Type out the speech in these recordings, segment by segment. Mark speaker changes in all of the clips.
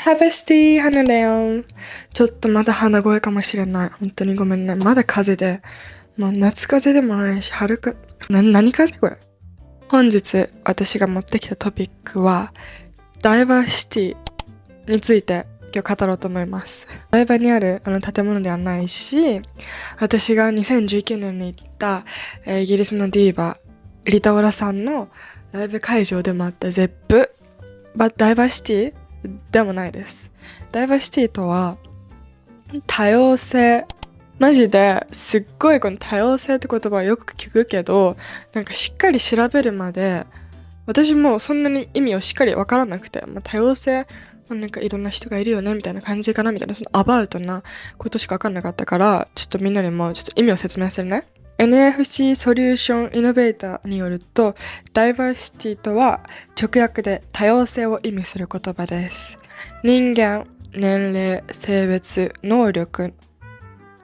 Speaker 1: ハベスティー、花だよ。ちょっとまだ鼻声かもしれない。本当にごめんね。まだ風邪で。もう夏風邪でもないし、春か、何風邪これ。本日私が持ってきたトピックは、ダイバーシティについて今日語ろうと思います。台場にある建物ではないし、私が2019年に行った、イギリスのディーバ、リタオラさんのライブ会場でもあったゼップ、ダイバーシティでもないです。ダイバーシティとは多様性。マジですっごいこの多様性って言葉はよく聞くけど、なんかしっかり調べるまで私もそんなに意味をしっかりわからなくて、多様性なんかいろんな人がいるよねみたいな感じかなみたいな、そのアバウトなことしかわかんなかったから、ちょっとみんなにもちょっと意味を説明するね。NFC ソリューションイノベーターによると、ダイバーシティとは直訳で多様性を意味する言葉です。人間、年齢、性別、能力、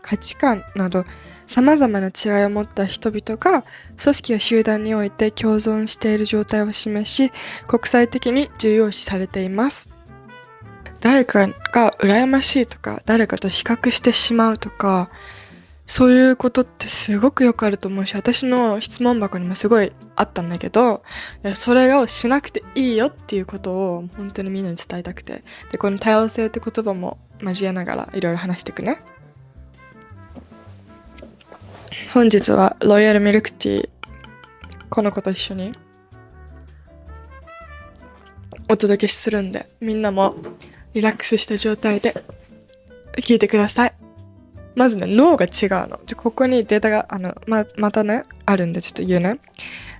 Speaker 1: 価値観など様々な違いを持った人々が組織や集団において共存している状態を示し、国際的に重要視されています。誰かが羨ましいとか、誰かと比較してしまうとか、そういうことってすごくよくあると思うし、私の質問箱にもすごいあったんだけど、それをしなくていいよっていうことを本当にみんなに伝えたくて、でこの多様性って言葉も交えながらいろいろ話していくね。本日はロイヤルミルクティー、この子と一緒にお届けするんで、みんなもリラックスした状態で聞いてください。まずね、脳が違うの。ここにデータがまたねあるんでちょっと言うね。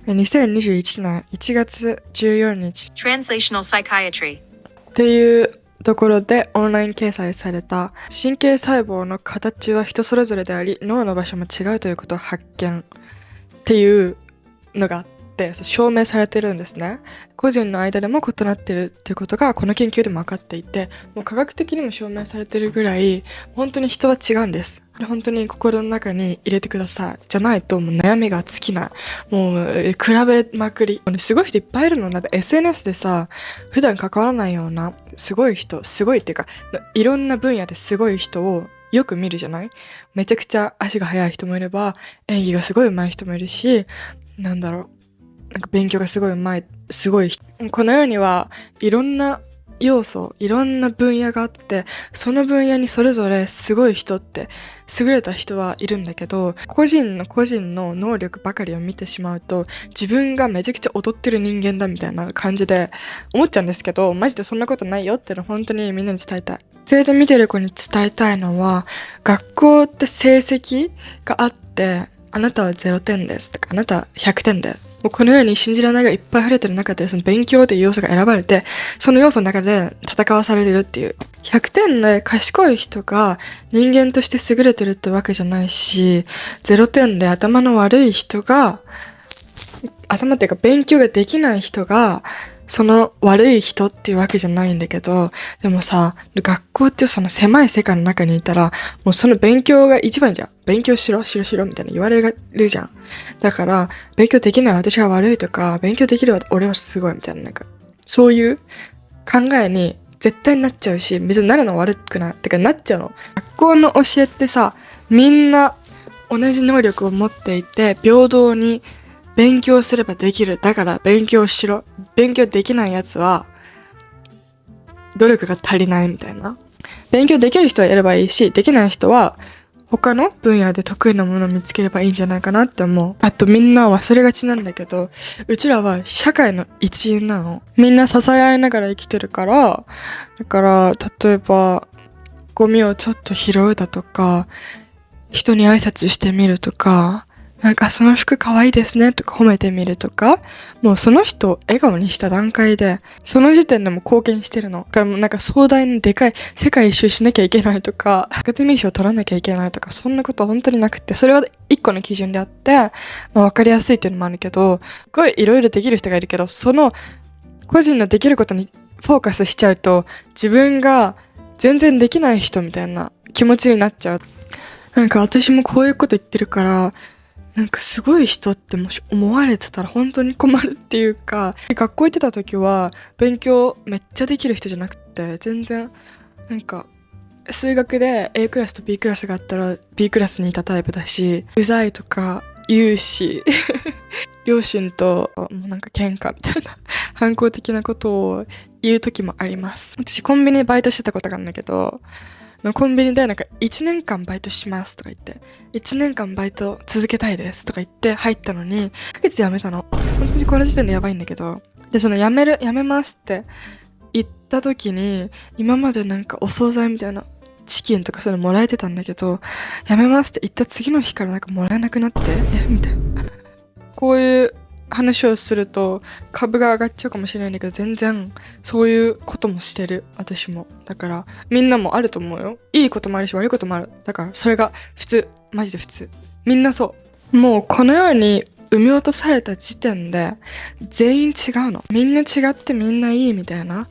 Speaker 1: 2021年1月14日
Speaker 2: Translational Psychiatry
Speaker 1: っていうところでオンライン掲載された、神経細胞の形は人それぞれであり、脳の場所も違うということを発見っていうのがあって、証明されてるんですね。個人の間でも異なってるっていうことがこの研究でも分かっていて、もう科学的にも証明されてるぐらい本当に人は違うんです。本当に心の中に入れてください。じゃないともう悩みが尽きない。もう比べまくり。すごい人いっぱいいるの。だって SNS でさ、普段関わらないようなすごい人、すごいっていうかいろんな分野ですごい人をよく見るじゃない？めちゃくちゃ足が速い人もいれば、演技がすごい上手い人もいるし、なんか勉強がすごい上手い、すごい人。この世にはいろんな要素、いろんな分野があって、その分野にそれぞれすごい人って、優れた人はいるんだけど、個人の能力ばかりを見てしまうと、自分がめちゃくちゃ劣ってる人間だみたいな感じで思っちゃうんですけど、マジでそんなことないよっての本当にみんなに伝えたい。それで見てる子に伝えたいのは、学校って成績があって、あなたは0点ですとか、あなたは100点です。もうこのように信じられないがいっぱい溢れてる中で、その勉強という要素が選ばれて、その要素の中で戦わされてるっていう。100点で賢い人が人間として優れてるってわけじゃないし、0点で頭の悪い人が、頭っていうか勉強ができない人が、その悪い人っていうわけじゃないんだけど、でもさ、学校っていうその狭い世界の中にいたら、もうその勉強が一番じゃん。勉強しろみたいな言われるじゃん。だから、勉強できない私が悪いとか、勉強できる俺はすごいみたいな、そういう考えに絶対になっちゃうし、別になるの悪くない。てかなっちゃうの。学校の教えってさ、みんな同じ能力を持っていて、平等に勉強すればできる。だから勉強しろ。勉強できないやつは努力が足りないみたいな。勉強できる人はやればいいし、できない人は他の分野で得意なものを見つければいいんじゃないかなって思う。あとみんな忘れがちなんだけど、うちらは社会の一員なの。みんな支え合いながら生きてるから、だから例えばゴミをちょっと拾うだとか、人に挨拶してみるとか、その服可愛いですねとか褒めてみるとか、もうその人を笑顔にした段階で、その時点でも貢献してるの。だから壮大なでかい世界一周しなきゃいけないとか、アカデミー賞取らなきゃいけないとか、そんなこと本当になくて、それは一個の基準であって、わかりやすいっていうのもあるけど、すごいいろいろできる人がいるけど、その個人のできることにフォーカスしちゃうと、自分が全然できない人みたいな気持ちになっちゃう。私もこういうこと言ってるから、なんかすごい人ってもし思われてたら本当に困るっていうか、学校行ってた時は勉強めっちゃできる人じゃなくて、全然なんか数学で A クラスと B クラスがあったら B クラスにいたタイプだし、うざいとか言うし両親ともうなんか喧嘩みたいな反抗的なことを言う時もあります。私コンビニでバイトしてたことがあるんだけど、コンビニでなんか1年間バイトしますとか言って、1年間バイト続けたいですとか言って入ったのに、1ヶ月で辞めたの。本当にこの時点でやばいんだけど。で、その辞めますって言った時に、今までなんかお惣菜みたいなチキンとかそういうのもらえてたんだけど、辞めますって言った次の日からなんかもらえなくなって、みたいな。こういう話をすると株が上がっちゃうかもしれないんだけど、全然そういうこともしてる、私も。だからみんなもあると思うよ。いいこともあるし悪いこともある。だからそれが普通、マジで普通。みんなそう。もうこの世に産み落とされた時点で全員違うの。みんな違ってみんないいみたいな。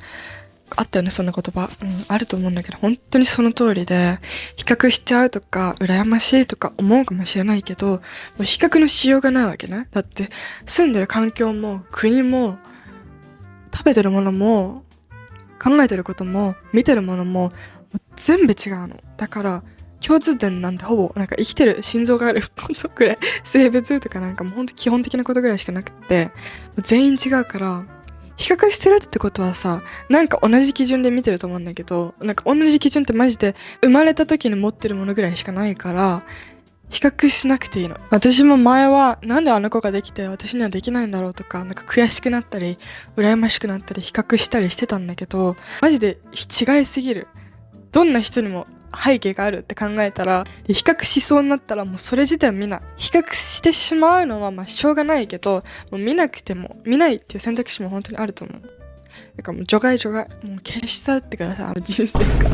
Speaker 1: あったよね、そんな言葉。あると思うんだけど、本当にその通りで、比較しちゃうとか、羨ましいとか思うかもしれないけど、もう比較のしようがないわけね。だって、住んでる環境も、国も、食べてるものも、考えてることも、見てるものも、もう全部違うの。だから、共通点なんてほぼ、なんか生きてる心臓があることぐらい、生物とかなんかもう本当基本的なことぐらいしかなくって、もう全員違うから、比較してるってことはさ、なんか同じ基準で見てると思うんだけど、なんか同じ基準ってマジで生まれた時に持ってるものぐらいしかないから、比較しなくていいの。私も前はなんであの子ができて私にはできないんだろうとか、なんか悔しくなったり、羨ましくなったり、比較したりしてたんだけど、マジで違いすぎる。どんな人にも背景があるって考えたら、比較しそうになったらもうそれ自体見ない。比較してしまうのはまあしょうがないけど、もう見なくても、見ないっていう選択肢も本当にあると思う。だからもう除外。もう消し去ってください、あの人生から。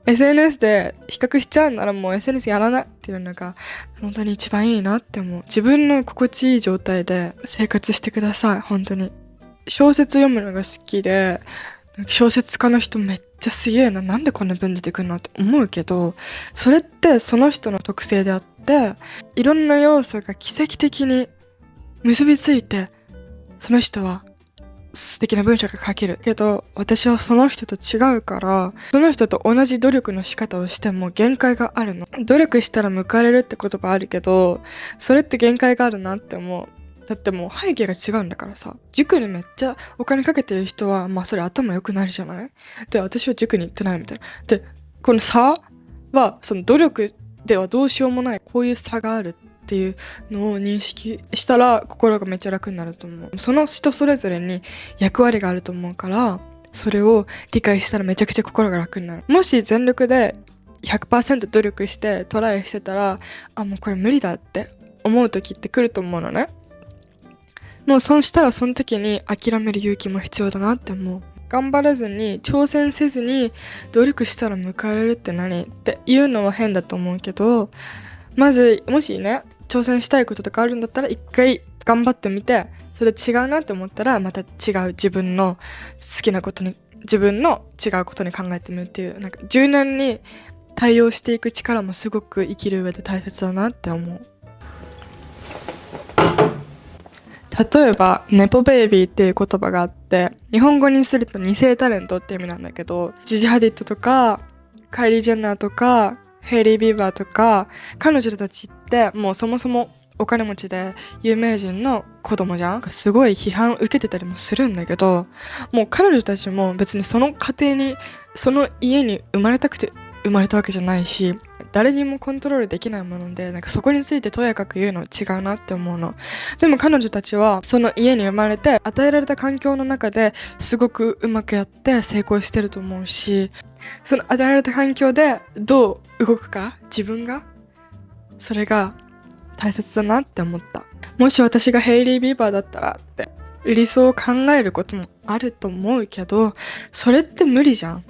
Speaker 1: SNS で比較しちゃうならもう SNS やらないっていうのが本当に一番いいなって思う。自分の心地いい状態で生活してください、本当に。小説読むのが好きで、小説家の人めっちゃすげえな、なんでこんな文出てくるのって思うけど、それってその人の特性であって、いろんな要素が奇跡的に結びついて、その人は素敵な文章が書けるけど、私はその人と違うから、その人と同じ努力の仕方をしても限界があるの。努力したら報われるって言葉あるけど、それって限界があるなって思う。だってもう背景が違うんだからさ。塾にめっちゃお金かけてる人は、まあそれ頭良くなるじゃない？で、私は塾に行ってないみたいな。で、この差は、その努力ではどうしようもない、こういう差があるっていうのを認識したら、心がめっちゃ楽になると思う。その人それぞれに役割があると思うから、それを理解したらめちゃくちゃ心が楽になる。もし全力で100% 努力してトライしてたら、あ、もうこれ無理だって思う時って来ると思うのね。もうそうしたらその時に諦める勇気も必要だなって思う。頑張らずに挑戦せずに努力したら報われるって何っていうのは変だと思うけど、まずもしね挑戦したいこととかあるんだったら一回頑張ってみて、それ違うなって思ったらまた違う自分の好きなことに、自分の違うことに考えてみるっていう、なんか柔軟に対応していく力もすごく生きる上で大切だなって思う。例えばネポベイビーっていう言葉があって、日本語にすると二世タレントって意味なんだけど、ジジハディットとかカイリー・ジェンナーとかヘイリー・ビーバーとか、彼女たちってもうそもそもお金持ちで有名人の子供じゃん。すごい批判受けてたりもするんだけど、もう彼女たちも別にその家庭に、その家に生まれたくて生まれたわけじゃないし、誰にもコントロールできないもので、なんかそこについてとやかく言うのは違うなって思うの。でも彼女たちはその家に生まれて与えられた環境の中ですごくうまくやって成功してると思うし、その与えられた環境でどう動くか、自分が、それが大切だなって思った。もし私がヘイリー・ビーバーだったらって理想を考えることもあると思うけど、それって無理じゃん。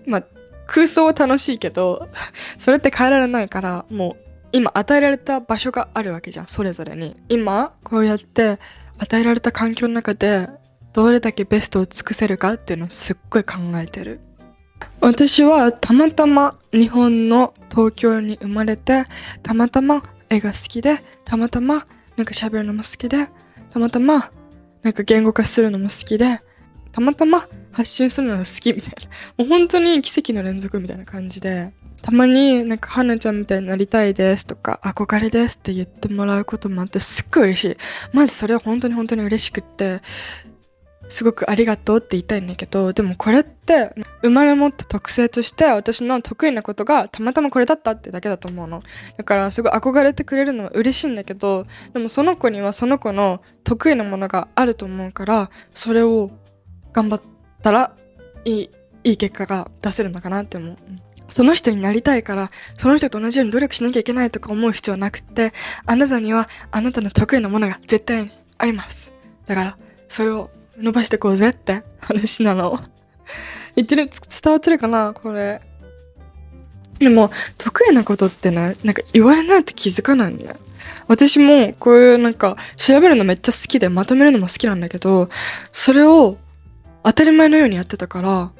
Speaker 1: まあ空想は楽しいけどそれって変えられないから、もう今与えられた場所があるわけじゃん、それぞれに。今こうやって与えられた環境の中でどれだけベストを尽くせるかっていうのをすっごい考えてる。私はたまたま日本の東京に生まれて、たまたま絵が好きで、たまたまなんか喋るのも好きで、たまたまなんか言語化するのも好きで、たまたま発信するのが好きみたいな。もう本当に奇跡の連続みたいな感じで、たまになんか花ちゃんみたいになりたいですとか憧れですって言ってもらうこともあってすっごい嬉しい。まずそれは本当に嬉しくって、すごくありがとうって言いたいんだけど、でもこれって生まれ持った特性として私の得意なことがたまたまこれだったってだけだと思うの。だからすごい憧れてくれるのは嬉しいんだけど、でもその子にはその子の得意なものがあると思うから、それを頑張ったらいい結果が出せるのかなって思う。その人になりたいからその人と同じように努力しなきゃいけないとか思う必要はなくって、あなたにはあなたの得意なものが絶対にあります。だからそれを伸ばしてこうぜって話なの。伝わってるかなこれ。でも得意なことってね、なんか言われないと気づかないんだよ。私もこういうなんか調べるのめっちゃ好きでまとめるのも好きなんだけど、それを当たり前のようにやってたから、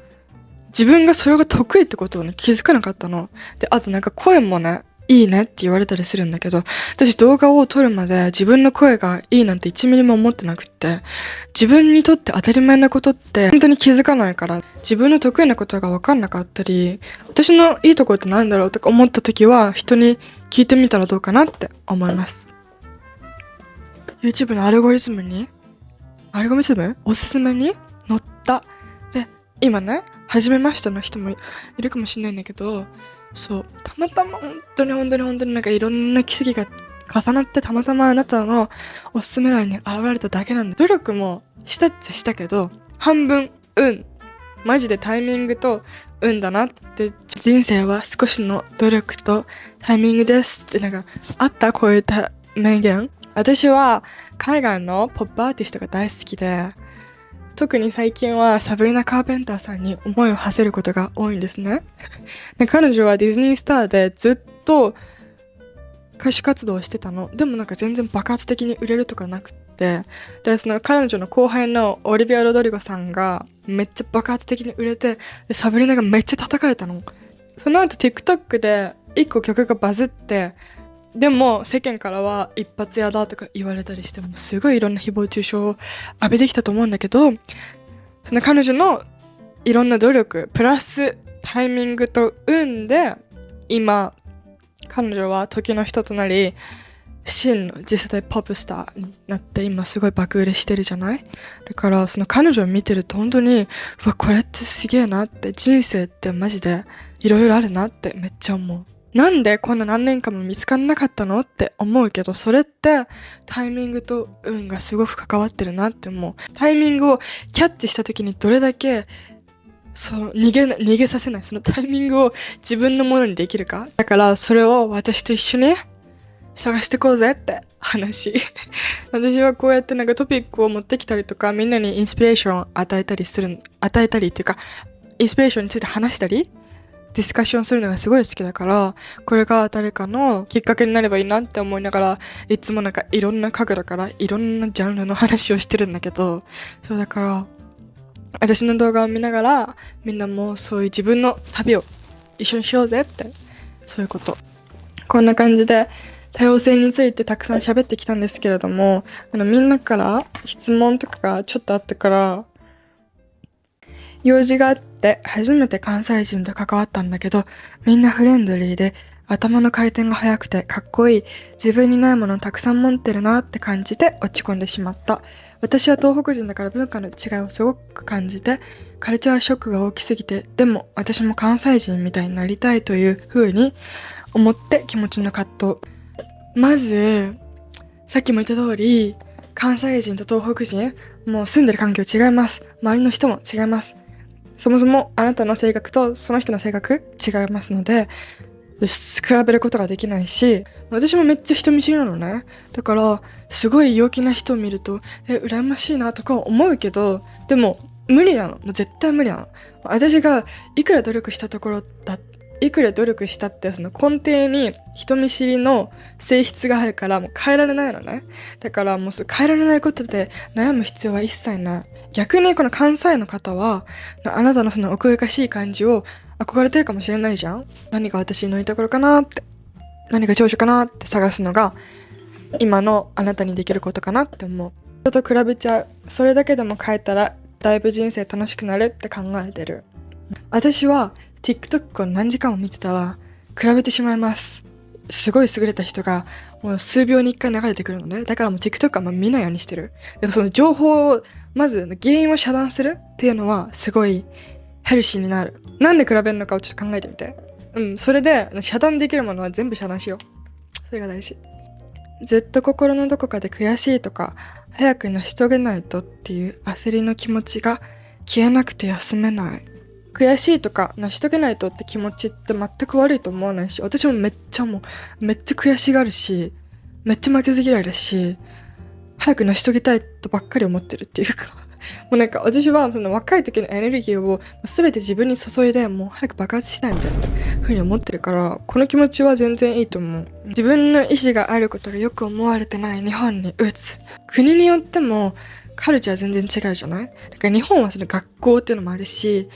Speaker 1: 自分がそれが得意ってことをね気づかなかったの。で、あとなんか声もね、いいねって言われたりするんだけど、私動画を撮るまで自分の声がいいなんて1ミリも思ってなくって、自分にとって当たり前なことって本当に気づかないから、自分の得意なことが分かんなかったり、私のいいところってなんだろうとか思った時は人に聞いてみたらどうかなって思います。YouTube のアルゴリズムおすすめに載った。で、今ね、初めましての人もいるかもしれないんだけど、そう、たまたま本当になんかいろんな奇跡が重なってたまたまあなたのおすすめ欄に現れただけなんで、努力もしたっちゃしたけど、半分運。マジでタイミングと運だなって、人生は少しの努力とタイミングですってなんかあった、こういった名言。私は海外のポップアーティストが大好きで、特に最近はサブリナ・カーペンターさんに思いを馳せることが多いんですね。で、彼女はディズニースターでずっと歌手活動をしてたの。でもなんか全然爆発的に売れるとかなくって。で、その彼女の後輩のオリビア・ロドリゴさんがめっちゃ爆発的に売れて、でサブリナがめっちゃ叩かれたの。その後 TikTok で1個曲がバズって、でも世間からは一発屋だとか言われたりしてもすごいいろんな誹謗中傷を浴びてきたと思うんだけど、その彼女のいろんな努力プラスタイミングと運で今彼女は時の人となり真の次世代ポップスターになって今すごい爆売れしてるじゃない。だからその彼女を見てると本当にうわこれってすげえなって、人生ってマジでいろいろあるなってめっちゃ思う。なんでこんな何年間も見つからなかったのって思うけど、それってタイミングと運がすごく関わってるなって思う。タイミングをキャッチした時にどれだけ逃げさせない、そのタイミングを自分のものにできるか。だからそれを私と一緒に探してこうぜって話。私はこうやってなんかトピックを持ってきたりとか、みんなにインスピレーションを与えたりっていうか、インスピレーションについて話したりディスカッションするのがすごい好きだから、これが誰かのきっかけになればいいなって思いながら、いつもなんかいろんな角度からいろんなジャンルの話をしてるんだけど、そうだから私の動画を見ながらみんなもそういう自分の旅を一緒にしようぜって、そういうこと。こんな感じで多様性についてたくさん喋ってきたんですけれども、みんなから質問とかがちょっとあってから、用事があって初めて関西人と関わったんだけど、みんなフレンドリーで頭の回転が速くてかっこいい、自分にないものをたくさん持ってるなって感じて落ち込んでしまった。私は東北人だから文化の違いをすごく感じて、カルチャーショックが大きすぎて、でも私も関西人みたいになりたいという風に思って気持ちの葛藤。まずさっきも言った通り、関西人と東北人もう住んでる環境違います。周りの人も違います。そもそもあなたの性格とその人の性格違いますので、比べることができないし、私もめっちゃ人見知りなのね。だからすごい陽気な人を見ると羨ましいなとか思うけど、でも無理なの。もう絶対無理なの。私がいくら努力したってその根底に人見知りの性質があるからもう変えられないのね。だからもう変えられないことで悩む必要は一切ない。逆にこの関西の方はあなたのその奥ゆかしい感じを憧れてるかもしれないじゃん。何が私のいいところかなって。何が長所かなって探すのが今のあなたにできることかなって思う。人と比べちゃう。それだけでも変えたらだいぶ人生楽しくなるって考えてる。私は TikTok を何時間も見てたら比べてしまいます。すごい優れた人がもう数秒に1回流れてくるのね。だからもう TikTok はあんま見ないようにしてる。でもその情報をまず原因を遮断するっていうのはすごいヘルシーになる。なんで比べるのかをちょっと考えてみて。それで遮断できるものは全部遮断しよう。それが大事。ずっと心のどこかで悔しいとか早く成し遂げないとっていう焦りの気持ちが消えなくて休めない。悔しいとか成し遂げないとって気持ちって全く悪いと思わないし、私もめっちゃ悔しがるし、めっちゃ負けず嫌いだし、早く成し遂げたいとばっかり思ってるっていうかもうなんか私はその若い時のエネルギーを全て自分に注いでもう早く爆発したいみたいな風に思ってるから、この気持ちは全然いいと思う。自分の意思があることがよく思われてない日本に打つ。国によってもカルチャー全然違うじゃない？だから日本はその学校っていうのもあるし、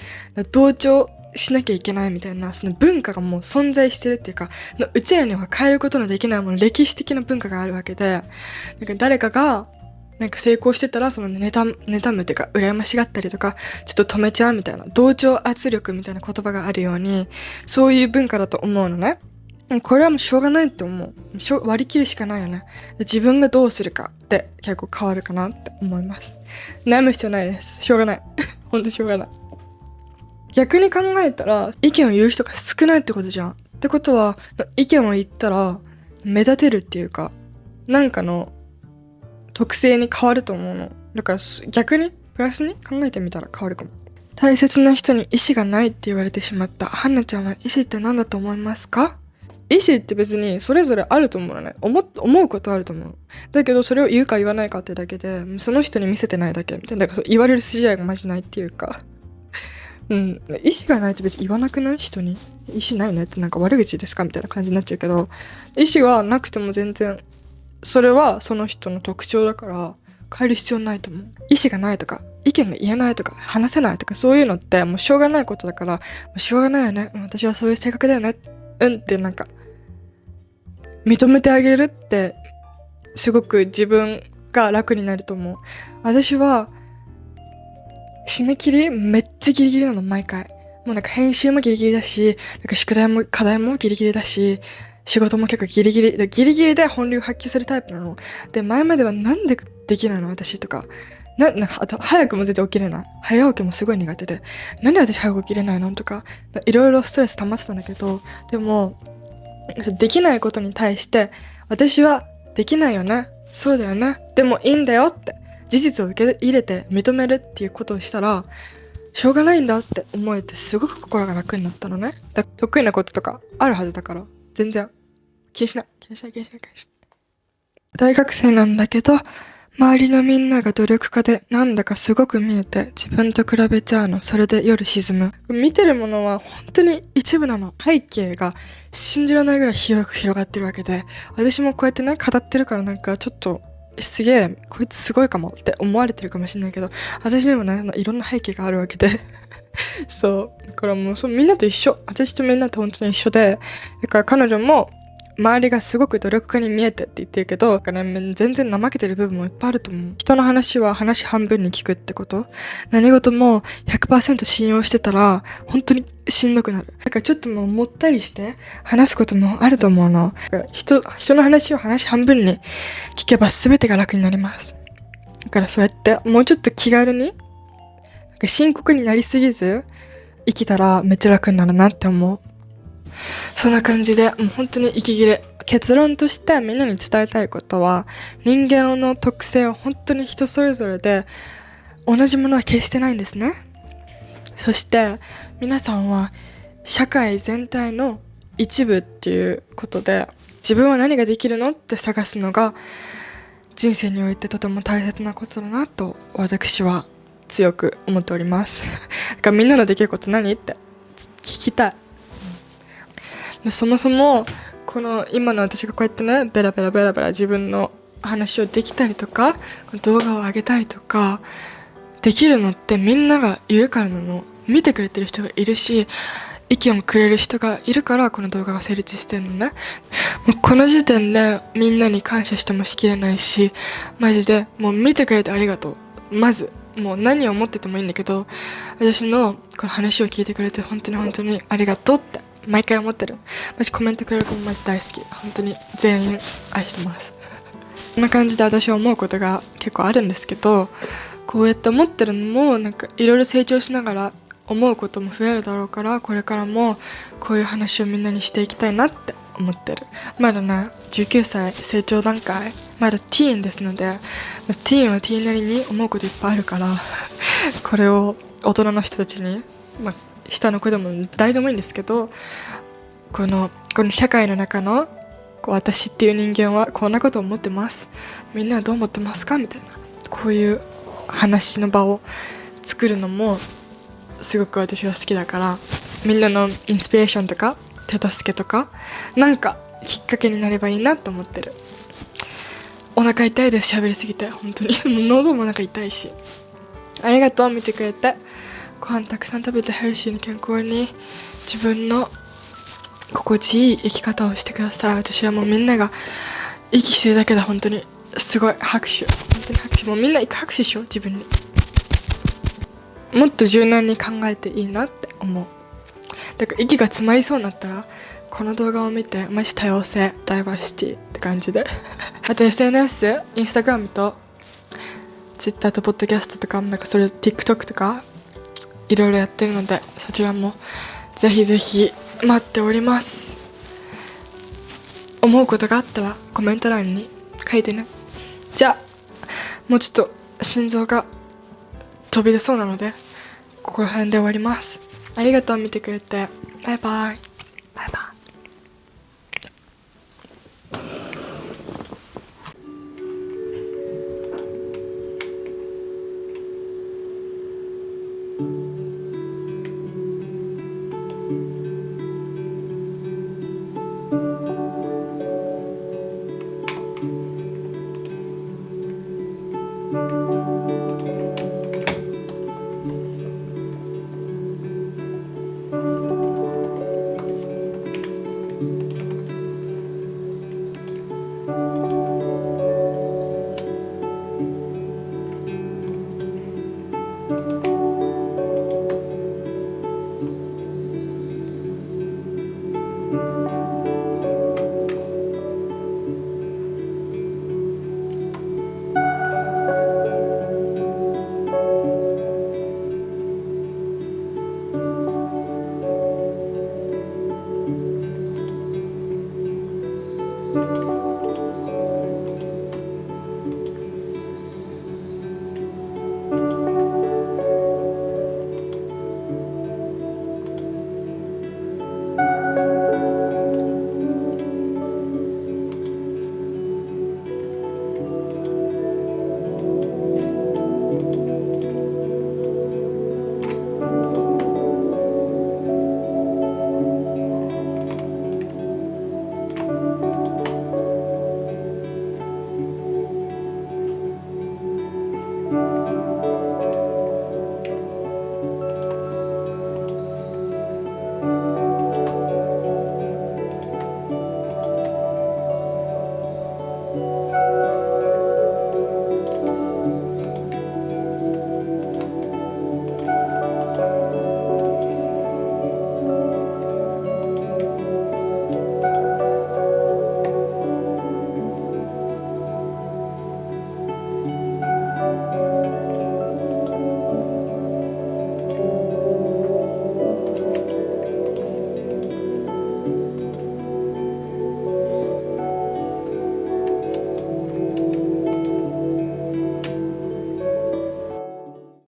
Speaker 1: 同調しなきゃいけないみたいなその文化がもう存在してるっていうか、うちらには変えることのできないもの歴史的な文化があるわけで、なんか誰かがなんか成功してたらその妬むっていうか羨ましがったりとかちょっと止めちゃうみたいな同調圧力みたいな言葉があるように、そういう文化だと思うのね。これはもうしょうがないって思う。割り切るしかないよね。自分がどうするかで結構変わるかなって思います。悩む必要ないです。しょうがない。ほんとしょうがない。逆に考えたら意見を言う人が少ないってことじゃん。ってことは意見を言ったら目立てるっていうかなんかの特性に変わると思うの。だから逆にプラスに考えてみたら変わるかも。大切な人に意思がないって言われてしまった。はなちゃんは意思って何だと思いますか？意思って別にそれぞれあると思うのね。思うことあると思う。だけどそれを言うか言わないかってだけで、その人に見せてないだけみたいな。だからそう言われる筋合いがマジないっていうか。意思がないと別に言わなくない？人に意思ないねってなんか悪口ですかみたいな感じになっちゃうけど、意思はなくても全然それはその人の特徴だから変える必要ないと思う。意思がないとか意見が言えないとか話せないとかそういうのってもうしょうがないことだから、もうしょうがないよね、私はそういう性格だよねってなんか認めてあげるってすごく自分が楽になると思う。私は締め切りめっちゃギリギリなの。毎回もうなんか編集もギリギリだし、なんか宿題も課題もギリギリだし、仕事も結構ギリギリで本領発揮するタイプなの。で、前まではなんでできないの私とか。あと、早くも全然起きれない。早起きもすごい苦手で。なんで私早く起きれないのとか、いろいろストレス溜まってたんだけど、でも、できないことに対して、私はできないよね。そうだよね。でもいいんだよって、事実を受け入れて認めるっていうことをしたら、しょうがないんだって思えてすごく心が楽になったのね。得意なこととかあるはずだから。全然気にしない。大学生なんだけど、周りのみんなが努力家でなんだかすごく見えて自分と比べちゃうの。それで夜沈む。見てるものは本当に一部なの。背景が信じられないぐらい広く広がってるわけで、私もこうやってね語ってるからなんかちょっとすげえこいつすごいかもって思われてるかもしれないけど、私にもねいろんな背景があるわけでそうだからもうみんなと一緒。私とみんなと本当に一緒で、だから彼女も周りがすごく努力家に見えてって言ってるけど、全然怠けてる部分もいっぱいあると思う。人の話は話半分に聞くってこと。何事も 100% 信用してたら本当にしんどくなる。だからちょっともうもったりして話すこともあると思うの。だから人の話を話半分に聞けば全てが楽になります。だからそうやってもうちょっと気軽に深刻になりすぎず生きたらめっちゃ楽になるなって思う。そんな感じでもう本当に息切れ。結論としてみんなに伝えたいことは、人間の特性は本当に人それぞれで同じものは決してないんですね。そして皆さんは社会全体の一部っていうことで、自分は何ができるのって探すのが人生においてとても大切なことだなと私は強く思っておりますだからみんなのできること何って聞きたい。そもそもこの今の私がこうやってねベラベラ自分の話をできたりとか動画を上げたりとかできるのってみんながいるからなの。見てくれてる人がいるし、意見をくれる人がいるからこの動画が成立してるのね。もうこの時点でみんなに感謝してもしきれないし、マジでもう見てくれてありがとう。まずもう何を思っててもいいんだけど、私のこの話を聞いてくれて本当に本当にありがとうって毎回思ってる。マジコメントくれる子もマジ大好き。本当に全員愛してます。こんな感じで私は思うことが結構あるんですけど、こうやって思ってるのもなんかいろいろ成長しながら思うことも増えるだろうから、これからもこういう話をみんなにしていきたいなって思ってる。まだね19歳成長段階、まだティーンですので、ティーンはティーンなりに思うこといっぱいあるからこれを大人の人たちに、下の子でも誰でもいいんですけど、この社会の中の私っていう人間はこんなことを思ってます、みんなはどう思ってますかみたいな、こういう話の場を作るのもすごく私は好きだから、みんなのインスピレーションとか手助けとかなんかきっかけになればいいなと思ってる。お腹痛いです、喋りすぎて本当にもう喉もお腹痛いし。ありがとう、見てくれて。ご飯たくさん食べてヘルシーに健康に自分の心地いい生き方をしてください。私はもうみんなが息してるだけで本当にすごい拍手、本当に拍手。もうみんな拍手しよう、自分に。もっと柔軟に考えていいなって思う。だから息が詰まりそうになったらこの動画を見て、マジ多様性ダイバーシティって感じであと SNS、 インスタグラムとツイッターとポッドキャストとか、なんかそれ TikTok とかいろいろやってるので、そちらもぜひぜひ待っております。思うことがあったらコメント欄に書いてね。じゃあもうちょっと心臓が飛び出そうなのでここら辺で終わります。ありがとう、見てくれて。バイバイ。バイバイ。